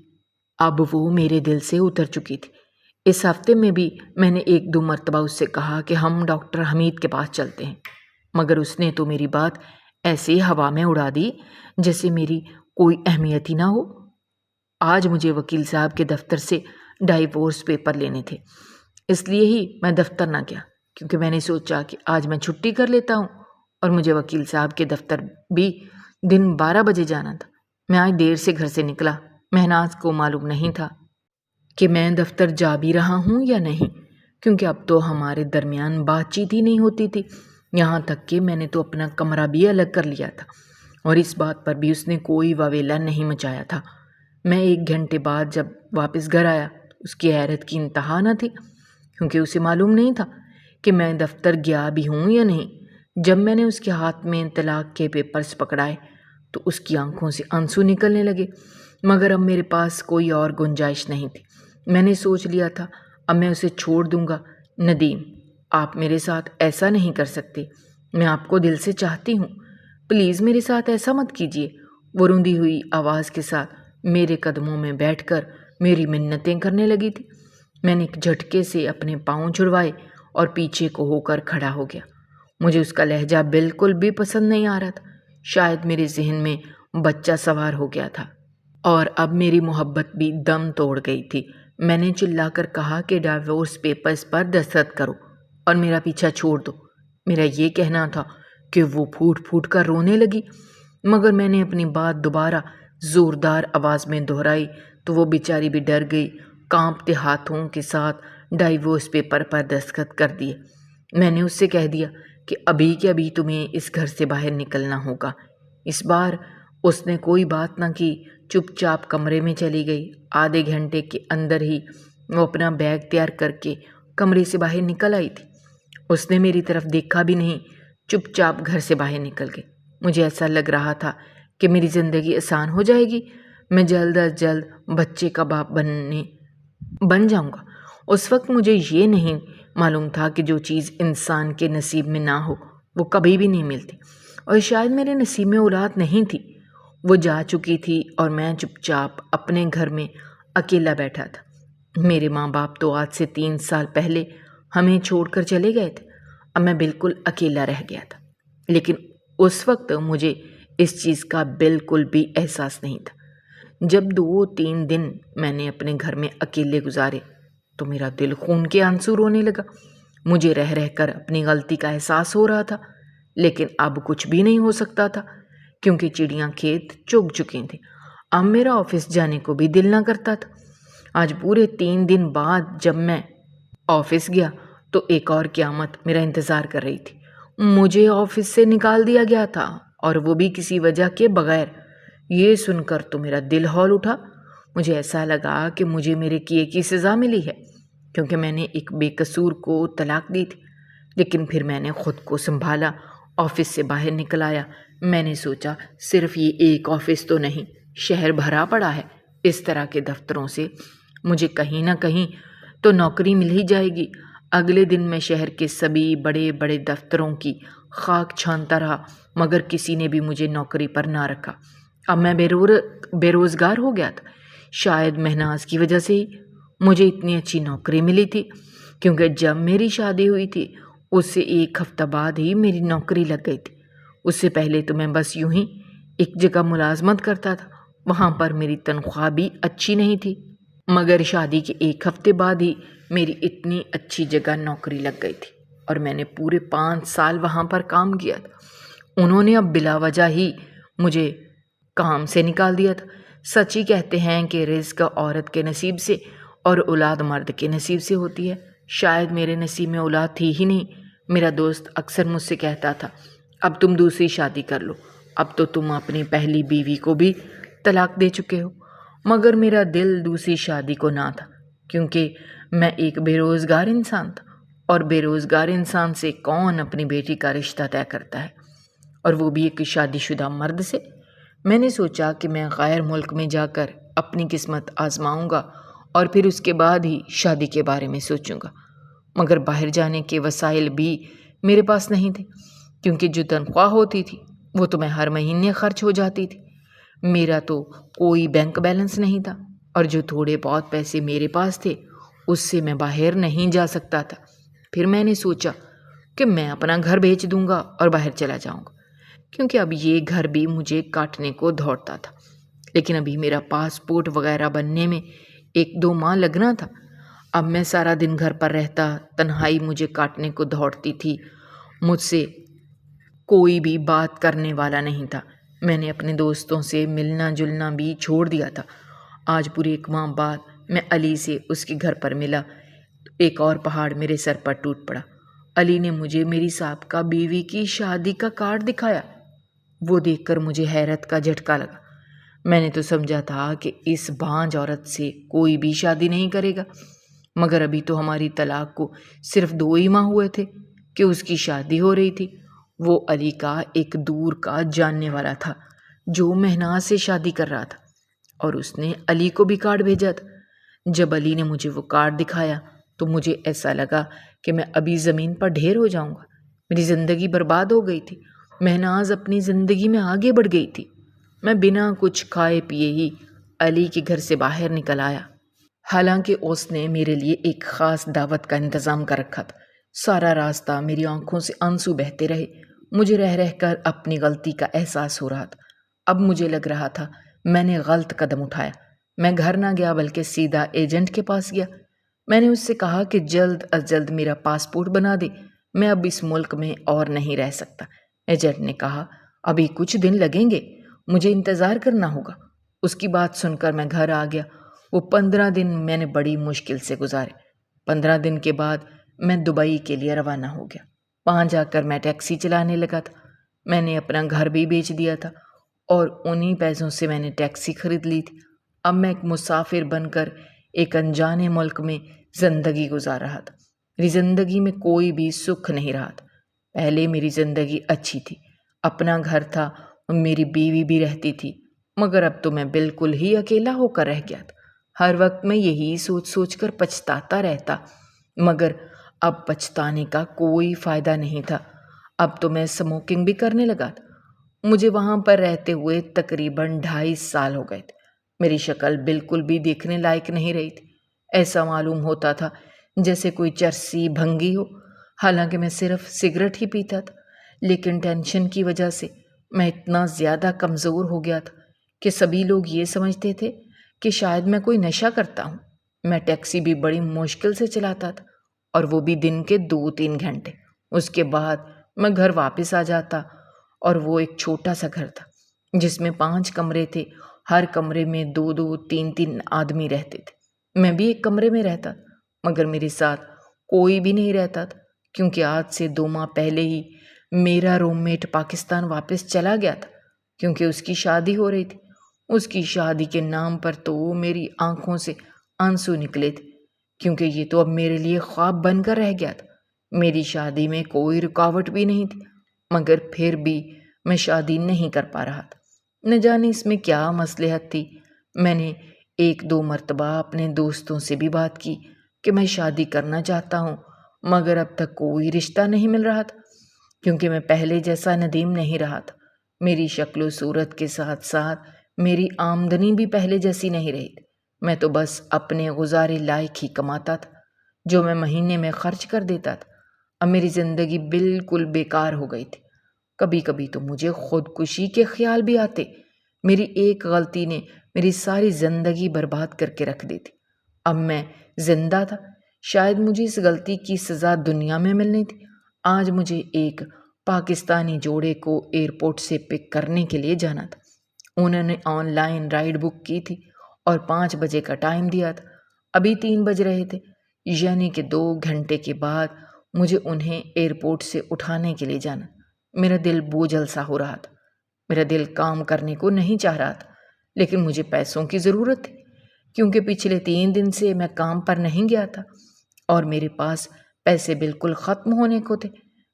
اب وہ میرے دل سے اتر چکی تھی۔ اس ہفتے میں بھی میں نے 1-2 مرتبہ اس سے کہا کہ ہم ڈاکٹر حمید کے پاس چلتے ہیں، مگر اس نے تو میری بات ایسے ہوا میں اڑا دی جیسے میری کوئی اہمیت ہی نہ ہو۔ آج مجھے وکیل صاحب کے دفتر سے ڈائیورس پیپر لینے تھے، اس لیے ہی میں دفتر نہ گیا، کیونکہ میں نے سوچا کہ آج میں چھٹی کر لیتا ہوں، اور مجھے وکیل صاحب کے دفتر بھی دن 12 بجے جانا تھا۔ میں آج دیر سے گھر سے نکلا۔ مہناز کو معلوم نہیں تھا کہ میں دفتر جا بھی رہا ہوں یا نہیں، کیونکہ اب تو ہمارے درمیان بات چیت ہی نہیں ہوتی تھی۔ یہاں تک کہ میں نے تو اپنا کمرہ بھی الگ کر لیا تھا، اور اس بات پر بھی اس نے کوئی واویلا نہیں مچایا تھا۔ میں 1 گھنٹے بعد جب واپس گھر آیا تو اس کی حیرت کی انتہا نہ تھی، کیونکہ اسے معلوم نہیں تھا کہ میں دفتر گیا بھی ہوں یا نہیں۔ جب میں نے اس کے ہاتھ میں طلاق کے پیپرز پکڑائے تو اس کی آنکھوں سے آنسو نکلنے لگے، مگر اب میرے پاس کوئی اور گنجائش نہیں تھی۔ میں نے سوچ لیا تھا اب میں اسے چھوڑ دوں گا۔ ندیم، آپ میرے ساتھ ایسا نہیں کر سکتے، میں آپ کو دل سے چاہتی ہوں، پلیز میرے ساتھ ایسا مت کیجیے۔ وہ روندی ہوئی آواز کے ساتھ میرے قدموں میں بیٹھ کر میری منتیں کرنے لگی تھی۔ میں نے ایک جھٹکے سے اپنے پاؤں چھڑوائے اور پیچھے کو ہو کر کھڑا ہو گیا۔ مجھے اس کا لہجہ بالکل بھی پسند نہیں آ رہا تھا۔ شاید میرے ذہن میں بچہ سوار ہو گیا تھا، اور اب میری محبت بھی دم توڑ گئی تھی۔ میں نے چلا کر کہا کہ ڈائیورس پیپرز پر دستخط کرو اور میرا پیچھا چھوڑ دو۔ میرا یہ کہنا تھا کہ وہ پھوٹ پھوٹ کر رونے لگی، مگر میں نے اپنی بات دوبارہ زوردار آواز میں دہرائی تو وہ بیچاری بھی ڈر گئی، کانپتے ہاتھوں کے ساتھ ڈائیورس پیپر پر دستخط کر دیے۔ میں نے اس سے کہہ دیا کہ ابھی کے ابھی تمہیں اس گھر سے باہر نکلنا ہوگا۔ اس بار اس نے کوئی بات نہ کی، چپ چاپ کمرے میں چلی گئی۔ آدھے گھنٹے کے اندر ہی وہ اپنا بیگ تیار کر کے کمرے سے باہر نکل آئی تھی۔ اس نے میری طرف دیکھا بھی نہیں، چپ چاپ گھر سے باہر نکل گئی۔ مجھے ایسا لگ رہا تھا کہ میری زندگی آسان ہو جائے گی، میں جلد از جلد بچے کا باپ بن جاؤں گا۔ اس وقت مجھے یہ نہیں معلوم تھا کہ جو چیز انسان کے نصیب میں نہ ہو وہ کبھی بھی نہیں ملتی، اور شاید میرے نصیب میں اولاد نہیں تھی۔ وہ جا چکی تھی اور میں چپ چاپ اپنے گھر میں اکیلا بیٹھا تھا۔ میرے ماں باپ تو آج سے 3 سال پہلے ہمیں چھوڑ کر چلے گئے تھے۔ اب میں بالکل اکیلا رہ گیا تھا، لیکن اس وقت مجھے اس چیز کا بالکل بھی احساس نہیں تھا۔ جب 2-3 دن میں نے اپنے گھر میں اکیلے گزارے تو میرا دل خون کے آنسو رونے لگا۔ مجھے رہ رہ کر اپنی غلطی کا احساس ہو رہا تھا، لیکن اب کچھ بھی نہیں ہو سکتا تھا کیونکہ چڑیاں کھیت چگ چکی تھیں۔ اب میرا آفس جانے کو بھی دل نہ کرتا تھا۔ آج پورے 3 دن بعد جب میں آفس گیا تو ایک اور قیامت میرا انتظار کر رہی تھی۔ مجھے آفس سے نکال دیا گیا تھا، اور وہ بھی کسی وجہ کے بغیر۔ یہ سن کر تو میرا دل ہول اٹھا۔ مجھے ایسا لگا کہ مجھے میرے کیے کی سزا ملی ہے، کیونکہ میں نے ایک بے قصور کو طلاق دی تھی۔ لیکن پھر میں نے خود کو سنبھالا، آفس سے باہر نکل آیا۔ میں نے سوچا صرف یہ ایک آفس تو نہیں، شہر بھرا پڑا ہے اس طرح کے دفتروں سے، مجھے کہیں نہ کہیں تو نوکری مل ہی جائے گی۔ اگلے دن میں شہر کے سبھی بڑے بڑے دفتروں کی خاک چھانتا رہا، مگر کسی نے بھی مجھے نوکری پر نہ رکھا۔ اب میں بے روزگار ہو گیا تھا۔ شاید مہناز کی وجہ سے ہی مجھے اتنی اچھی نوکری ملی تھی، کیونکہ جب میری شادی ہوئی تھی اس سے 1 ہفتہ بعد ہی میری نوکری لگ گئی تھی۔ اس سے پہلے تو میں بس یوں ہی ایک جگہ ملازمت کرتا تھا، وہاں پر میری تنخواہ بھی اچھی نہیں تھی، مگر شادی کے 1 ہفتے بعد ہی میری اتنی اچھی جگہ نوکری لگ گئی تھی، اور میں نے پورے 5 سال وہاں پر کام کیا تھا۔ انہوں نے اب بلا وجہ ہی مجھے کام سے نکال دیا تھا۔ سچ ہی کہتے ہیں کہ رزق عورت کے نصیب سے اور اولاد مرد کے نصیب سے ہوتی ہے۔ شاید میرے نصیب میں اولاد تھی ہی نہیں۔ میرا دوست اکثر مجھ سے کہتا تھا، اب تم دوسری شادی کر لو، اب تو تم اپنی پہلی بیوی کو بھی طلاق دے چکے ہو۔ مگر میرا دل دوسری شادی کو نہ تھا، کیونکہ میں ایک بے روزگار انسان تھا، اور بے روزگار انسان سے کون اپنی بیٹی کا رشتہ طے کرتا ہے، اور وہ بھی ایک شادی شدہ مرد سے۔ میں نے سوچا کہ میں غیر ملک میں جا کر اپنی قسمت آزماؤں گا اور پھر اس کے بعد ہی شادی کے بارے میں سوچوں گا، مگر باہر جانے کے وسائل بھی میرے پاس نہیں تھے، کیونکہ جو تنخواہ ہوتی تھی وہ تو میں ہر مہینے خرچ ہو جاتی تھی۔ میرا تو کوئی بینک بیلنس نہیں تھا، اور جو تھوڑے بہت پیسے میرے پاس تھے اس سے میں باہر نہیں جا سکتا تھا۔ پھر میں نے سوچا کہ میں اپنا گھر بیچ دوں گا اور باہر چلا جاؤں گا، کیونکہ اب یہ گھر بھی مجھے کاٹنے کو دوڑتا تھا۔ لیکن ابھی میرا پاسپورٹ وغیرہ بننے میں 1-2 ماہ لگنا تھا۔ اب میں سارا دن گھر پر رہتا، تنہائی مجھے کاٹنے کو دوڑتی تھی، مجھ سے کوئی بھی بات کرنے والا نہیں تھا۔ میں نے اپنے دوستوں سے ملنا جلنا بھی چھوڑ دیا تھا۔ آج پورے 1 ماہ بعد میں علی سے اس کے گھر پر ملا، ایک اور پہاڑ میرے سر پر ٹوٹ پڑا۔ علی نے مجھے میری سابقہ بیوی کی شادی کا کارڈ دکھایا۔ وہ دیکھ کر مجھے حیرت کا جھٹکا لگا۔ میں نے تو سمجھا تھا کہ اس بانجھ عورت سے کوئی بھی شادی نہیں کرے گا، مگر ابھی تو ہماری طلاق کو صرف 2 ہی ماہ ہوئے تھے کہ اس کی شادی ہو رہی تھی۔ وہ علی کا ایک دور کا جاننے والا تھا جو مہناز سے شادی کر رہا تھا، اور اس نے علی کو بھی کارڈ بھیجا تھا۔ جب علی نے مجھے وہ کارڈ دکھایا تو مجھے ایسا لگا کہ میں ابھی زمین پر ڈھیر ہو جاؤں گا۔ میری زندگی برباد ہو گئی تھی، مہناز اپنی زندگی میں آگے بڑھ گئی تھی۔ میں بنا کچھ کھائے پیے ہی علی کے گھر سے باہر نکل آیا، حالانکہ اس نے میرے لیے ایک خاص دعوت کا انتظام کر رکھا تھا۔ سارا راستہ میری آنکھوں سے آنسو بہتے رہے۔ مجھے رہ رہ کر اپنی غلطی کا احساس ہو رہا تھا۔ اب مجھے لگ رہا تھا میں نے غلط قدم اٹھایا۔ میں گھر نہ گیا بلکہ سیدھا ایجنٹ کے پاس گیا۔ میں نے اس سے کہا کہ جلد از جلد میرا پاسپورٹ بنا دے، میں اب اس ملک میں اور نہیں رہ سکتا۔ ایجنٹ نے کہا ابھی کچھ دن لگیں گے، مجھے انتظار کرنا ہوگا۔ اس کی بات سن کر میں گھر آ گیا۔ وہ 15 دن میں نے بڑی مشکل سے گزارے۔ 15 دن کے بعد میں دبئی کے لیے روانہ ہو گیا۔ وہاں جا کر میں ٹیکسی چلانے لگا تھا۔ میں نے اپنا گھر بھی بیچ دیا تھا، اور انہی پیسوں سے میں نے ٹیکسی خرید لی تھی۔ اب میں ایک مسافر بن کر ایک انجانے ملک میں زندگی گزار رہا تھا۔ میری زندگی میں کوئی بھی سکھ نہیں رہا تھا۔ پہلے میری زندگی اچھی تھی، اپنا گھر تھا اور میری بیوی بھی رہتی تھی، مگر اب تو میں بالکل ہی اکیلا ہو کر رہ گیا تھا۔ ہر وقت میں یہی سوچ سوچ کر پچھتاتا رہتا، مگر اب پچھتانے کا کوئی فائدہ نہیں تھا۔ اب تو میں اسموکنگ بھی کرنے لگا تھا۔ مجھے وہاں پر رہتے ہوئے تقریباً 2.5 سال ہو گئے تھے۔ میری شکل بالکل بھی دیکھنے لائق نہیں رہی تھی۔ ایسا معلوم ہوتا تھا جیسے کوئی چرسی بھنگی ہو، حالانکہ میں صرف سگریٹ ہی پیتا تھا، لیکن ٹینشن کی وجہ سے میں اتنا زیادہ کمزور ہو گیا تھا کہ سبھی لوگ یہ سمجھتے تھے کہ شاید میں کوئی نشہ کرتا ہوں۔ میں ٹیکسی بھی بڑی مشکل سے چلاتا تھا، اور وہ بھی دن کے 2-3 گھنٹے۔ اس کے بعد میں گھر واپس آ جاتا، اور وہ ایک چھوٹا سا گھر تھا جس میں 5 کمرے تھے، ہر کمرے میں 2-2 3-3 آدمی رہتے تھے۔ میں بھی ایک کمرے میں رہتا، مگر میرے ساتھ کوئی بھی نہیں رہتا تھا، کیونکہ آج سے 2 ماہ پہلے ہی میرا روم میٹ پاکستان واپس چلا گیا تھا، کیونکہ اس کی شادی ہو رہی تھی۔ اس کی شادی کے نام پر تو میری آنکھوں سے آنسو نکلے تھے، کیونکہ یہ تو اب میرے لیے خواب بن کر رہ گیا تھا۔ میری شادی میں کوئی رکاوٹ بھی نہیں تھی، مگر پھر بھی میں شادی نہیں کر پا رہا تھا۔ نہ جانے اس میں کیا مصلحت تھی۔ میں نے 1-2 مرتبہ اپنے دوستوں سے بھی بات کی کہ میں شادی کرنا چاہتا ہوں، مگر اب تک کوئی رشتہ نہیں مل رہا تھا، کیونکہ میں پہلے جیسا ندیم نہیں رہا تھا۔ میری شکل و صورت کے ساتھ ساتھ میری آمدنی بھی پہلے جیسی نہیں رہی تھی۔ میں تو بس اپنے گزارے لائق ہی کماتا تھا، جو میں مہینے میں خرچ کر دیتا تھا۔ اب میری زندگی بالکل بیکار ہو گئی تھی۔ کبھی کبھی تو مجھے خودکشی کے خیال بھی آتے۔ میری ایک غلطی نے میری ساری زندگی برباد کر کے رکھ دی تھی۔ اب میں زندہ تھا، شاید مجھے اس غلطی کی سزا دنیا میں ملنی تھی۔ آج مجھے ایک پاکستانی جوڑے کو ایئرپورٹ سے پک کرنے کے لیے جانا تھا۔ انہوں نے آن لائن رائڈ بک کی تھی اور 5 بجے کا ٹائم دیا تھا۔ ابھی 3 بج رہے تھے، یعنی کہ 2 گھنٹے کے بعد مجھے انہیں ایئرپورٹ سے اٹھانے کے لیے جانا۔ میرا دل بوجھل سا ہو رہا تھا۔ میرا دل کام کرنے کو نہیں چاہ رہا تھا، لیکن مجھے پیسوں کی ضرورت تھی، کیونکہ پچھلے 3 دن سے میں کام پر نہیں گیا تھا اور میرے پاس پیسے بالکل ختم ہونے کو تھے۔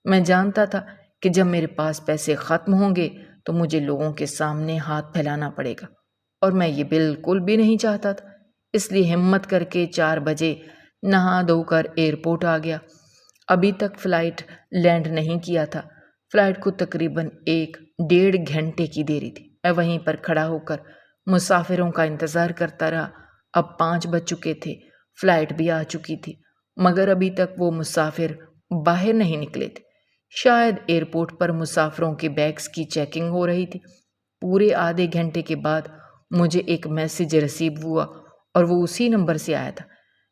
میں جانتا تھا کہ جب میرے پاس پیسے ختم ہوں گے تو مجھے لوگوں کے سامنے ہاتھ پھیلانا پڑے گا، اور میں یہ بالکل بھی نہیں چاہتا تھا۔ اس لیے ہمت کر کے 4 بجے نہا دھو کر ایئرپورٹ آ گیا۔ ابھی تک فلائٹ لینڈ نہیں کیا تھا۔ فلائٹ کو تقریباً 1-1.5 گھنٹے کی دیری تھی۔ میں وہیں پر کھڑا ہو کر مسافروں کا انتظار کرتا رہا۔ اب 5 بج چکے تھے، فلائٹ بھی آ چکی تھی، مگر ابھی تک وہ مسافر باہر نہیں نکلے تھے۔ شاید ایئرپورٹ پر مسافروں کے بیگز کی چیکنگ ہو رہی تھی۔ پورے آدھے گھنٹے کے بعد مجھے ایک میسج ریسیو ہوا، اور وہ اسی نمبر سے آیا تھا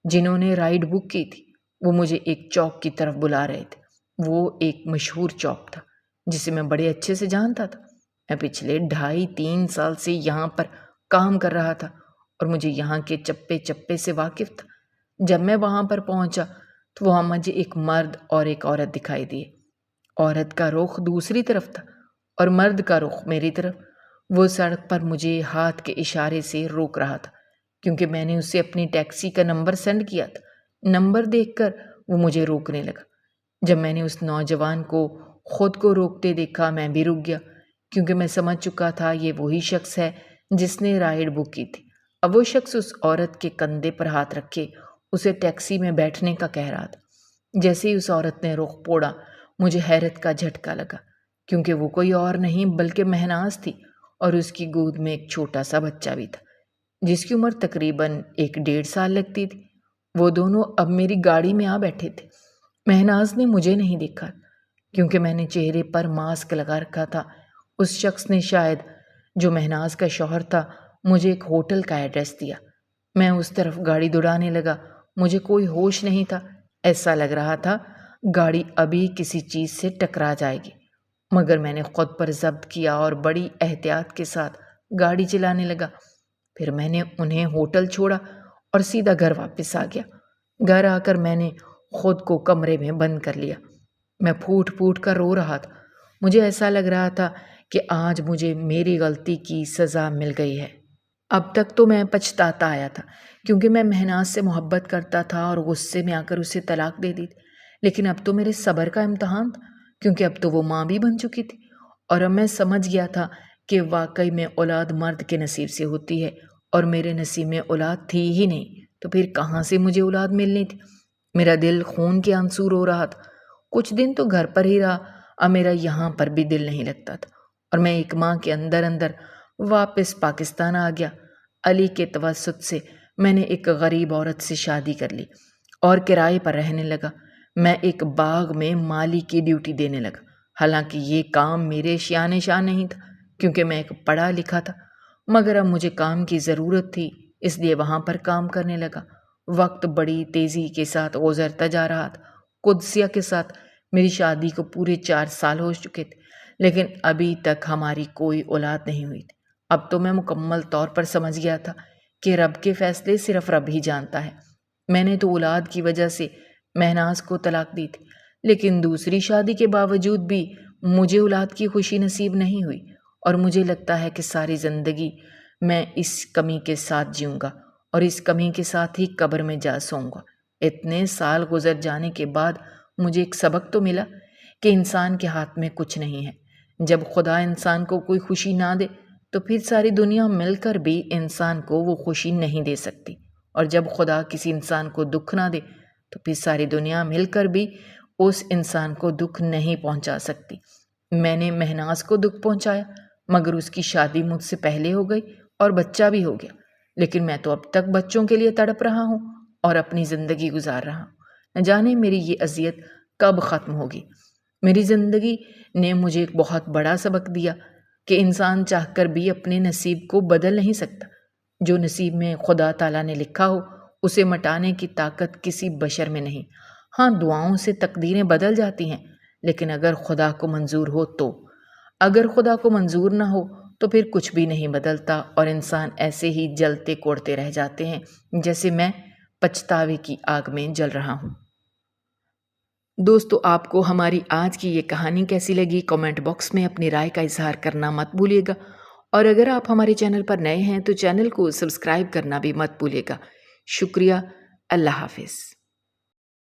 جنہوں نے رائڈ بک کی تھی۔ وہ مجھے ایک چوک کی طرف بلا رہے تھے۔ وہ ایک مشہور چوک تھا جسے میں بڑے اچھے سے جانتا تھا۔ میں پچھلے 2.5-3 سال سے یہاں پر کام کر رہا تھا اور مجھے یہاں کے چپے چپے سے واقف تھا۔ جب میں وہاں پر پہنچا تو وہاں مجھے ایک مرد اور ایک عورت دکھائی دیے۔ عورت کا رخ دوسری طرف تھا اور مرد کا رخ میری طرف۔ وہ سڑک پر مجھے ہاتھ کے اشارے سے روک رہا تھا، کیونکہ میں نے اسے اپنی ٹیکسی کا نمبر سینڈ کیا تھا۔ نمبر دیکھ کر وہ مجھے روکنے لگا۔ جب میں نے اس نوجوان کو خود کو روکتے دیکھا، میں بھی رک گیا، کیونکہ میں سمجھ چکا تھا یہ وہی شخص ہے جس نے رائڈ بک کی تھی۔ اب وہ شخص اس عورت کے کندھے پر ہاتھ رکھے اسے ٹیکسی میں بیٹھنے کا کہہ رہا تھا۔ جیسے ہی اس عورت نے رخ موڑا، مجھے حیرت کا جھٹکا لگا، کیونکہ وہ کوئی اور نہیں بلکہ مہناز تھی، اور اس کی گود میں ایک چھوٹا سا بچہ بھی تھا جس کی عمر تقریباً 1-1.5 سال لگتی تھی۔ وہ دونوں اب میری گاڑی میں آ بیٹھے تھے۔ مہناز نے مجھے نہیں دیکھا، کیونکہ میں نے چہرے پر ماسک لگا رکھا تھا۔ اس شخص نے، شاید جو مہناز کا شوہر تھا، مجھے ایک ہوٹل کا ایڈریس دیا۔ میں اس طرف گاڑی دوڑانے لگا۔ مجھے کوئی ہوش نہیں تھا۔ ایسا لگ رہا تھا گاڑی ابھی کسی چیز سے ٹکرا جائے گی، مگر میں نے خود پر ضبط کیا اور بڑی احتیاط کے ساتھ گاڑی چلانے لگا۔ پھر میں نے انہیں ہوٹل چھوڑا اور سیدھا گھر واپس آ گیا۔ گھر آ کر میں نے خود کو کمرے میں بند کر لیا۔ میں پھوٹ پھوٹ کر رو رہا تھا۔ مجھے ایسا لگ رہا تھا کہ آج مجھے میری غلطی کی سزا مل گئی ہے۔ اب تک تو میں پچھتاتا آیا تھا، کیونکہ میں مہناز سے محبت کرتا تھا اور غصے میں آ کر اسے طلاق دے دی تھی۔ لیکن اب تو میرے صبر کا امتحان تھا، کیونکہ اب تو وہ ماں بھی بن چکی تھی، اور اب میں سمجھ گیا تھا کہ واقعی میں اولاد مرد کے نصیب سے ہوتی ہے، اور میرے نصیب میں اولاد تھی ہی نہیں، تو پھر کہاں سے مجھے اولاد ملنی تھی۔ میرا دل خون کے آنسو رو رہا تھا۔ کچھ دن تو گھر پر ہی رہا، اب میرا یہاں پر بھی دل نہیں لگتا تھا، اور میں 1 ماہ کے اندر اندر واپس پاکستان آ گیا۔ علی کے توسط سے میں نے ایک غریب عورت سے شادی کر لی اور کرائے پر رہنے لگا۔ میں ایک باغ میں مالی کی ڈیوٹی دینے لگا، حالانکہ یہ کام میرے شان شان نہیں تھا کیونکہ میں ایک پڑھا لکھا تھا، مگر اب مجھے کام کی ضرورت تھی، اس لیے وہاں پر کام کرنے لگا۔ وقت بڑی تیزی کے ساتھ گزرتا جا رہا تھا۔ قدسیہ کے ساتھ میری شادی کو پورے 4 سال ہو چکے تھے، لیکن ابھی تک ہماری کوئی اولاد نہیں ہوئی تھی۔ اب تو میں مکمل طور پر سمجھ گیا تھا کہ رب کے فیصلے صرف رب ہی جانتا ہے۔ میں نے تو اولاد کی وجہ سے مہناز کو طلاق دی تھی، لیکن دوسری شادی کے باوجود بھی مجھے اولاد کی خوشی نصیب نہیں ہوئی، اور مجھے لگتا ہے کہ ساری زندگی میں اس کمی کے ساتھ جیوں گا اور اس کمی کے ساتھ ہی قبر میں جا سوؤں گا۔ اتنے سال گزر جانے کے بعد مجھے ایک سبق تو ملا کہ انسان کے ہاتھ میں کچھ نہیں ہے۔ جب خدا انسان کو کوئی خوشی نہ دے تو پھر ساری دنیا مل کر بھی انسان کو وہ خوشی نہیں دے سکتی، اور جب خدا کسی انسان کو دکھ نہ دے تو پھر ساری دنیا مل کر بھی اس انسان کو دکھ نہیں پہنچا سکتی۔ میں نے مہناز کو دکھ پہنچایا، مگر اس کی شادی مجھ سے پہلے ہو گئی اور بچہ بھی ہو گیا، لیکن میں تو اب تک بچوں کے لیے تڑپ رہا ہوں اور اپنی زندگی گزار رہا ہوں۔ نہ جانے میری یہ اذیت کب ختم ہوگی۔ میری زندگی نے مجھے ایک بہت بڑا سبق دیا کہ انسان چاہ کر بھی اپنے نصیب کو بدل نہیں سکتا۔ جو نصیب میں خدا تعالیٰ نے لکھا ہو اسے مٹانے کی طاقت کسی بشر میں نہیں۔ ہاں، دعاؤں سے تقدیریں بدل جاتی ہیں، لیکن اگر خدا کو منظور ہو تو۔ اگر خدا کو منظور نہ ہو تو پھر کچھ بھی نہیں بدلتا اور انسان ایسے ہی جلتے کوڑتے رہ جاتے ہیں جیسے میں پچھتاوے کی آگ میں جل رہا ہوں۔ دوستو، آپ کو ہماری آج کی یہ کہانی کیسی لگی؟ کمنٹ باکس میں اپنی رائے کا اظہار کرنا مت بھولیے گا، اور اگر آپ ہمارے چینل پر نئے ہیں تو چینل کو سبسکرائب کرنا بھی مت بھولیے گا۔ شکریہ۔ اللہ حافظ۔